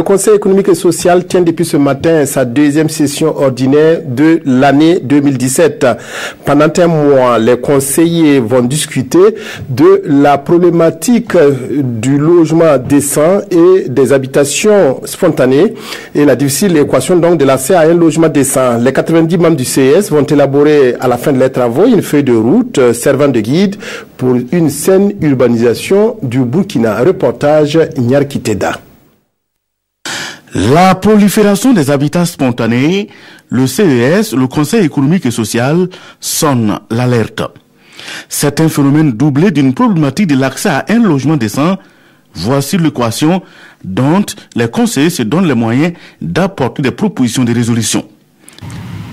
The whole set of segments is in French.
Le Conseil économique et social tient depuis ce matin sa deuxième session ordinaire de l'année 2017. Pendant un mois, les conseillers vont discuter de la problématique du logement décent et des habitations spontanées et la difficile équation donc de l'accès à un logement décent. Les 90 membres du CES vont élaborer à la fin de leurs travaux une feuille de route servant de guide pour une saine urbanisation du Burkina. Reportage Nyarki Teda. La prolifération des habitats spontanés, le CES, le Conseil économique et social, sonne l'alerte. C'est un phénomène doublé d'une problématique de l'accès à un logement décent. Voici l'équation dont les conseillers se donnent les moyens d'apporter des propositions de résolution.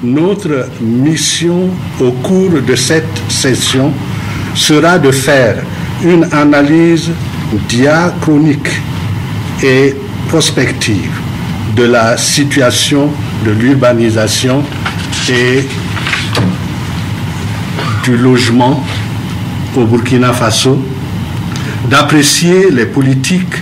Notre mission au cours de cette session sera de faire une analyse diachronique et prospective de la situation de l'urbanisation et du logement au Burkina Faso, d'apprécier les politiques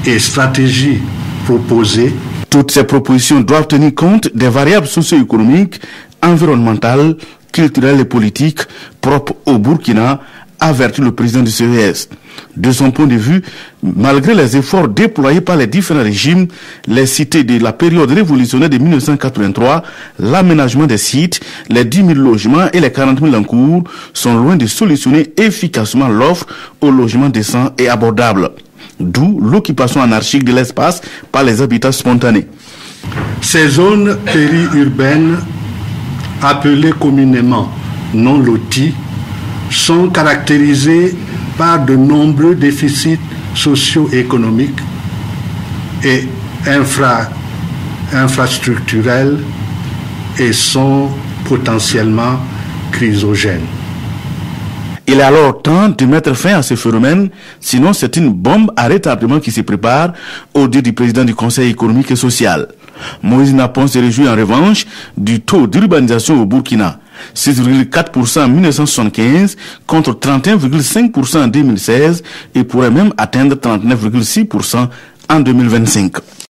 et stratégies proposées. Toutes ces propositions doivent tenir compte des variables socio-économiques, environnementales, culturelles et politiques propres au Burkina, avertit le président du CES. De son point de vue, malgré les efforts déployés par les différents régimes, les cités de la période révolutionnaire de 1983, l'aménagement des sites, les 10 000 logements et les 40 000 en cours sont loin de solutionner efficacement l'offre aux logements décents et abordables. D'où l'occupation anarchique de l'espace par les habitats spontanés. Ces zones périurbaines, appelées communément non loties, sont caractérisées par de nombreux déficits socio-économiques et infrastructurels et sont potentiellement chrysogènes. Il est alors temps de mettre fin à ce phénomène, sinon c'est une bombe à retardement qui se prépare, au dire du président du Conseil économique et social. Moïse Napon se réjouit en revanche du taux d'urbanisation au Burkina, 6,4% en 1975 contre 31,5% en 2016 et pourrait même atteindre 39,6% en 2025.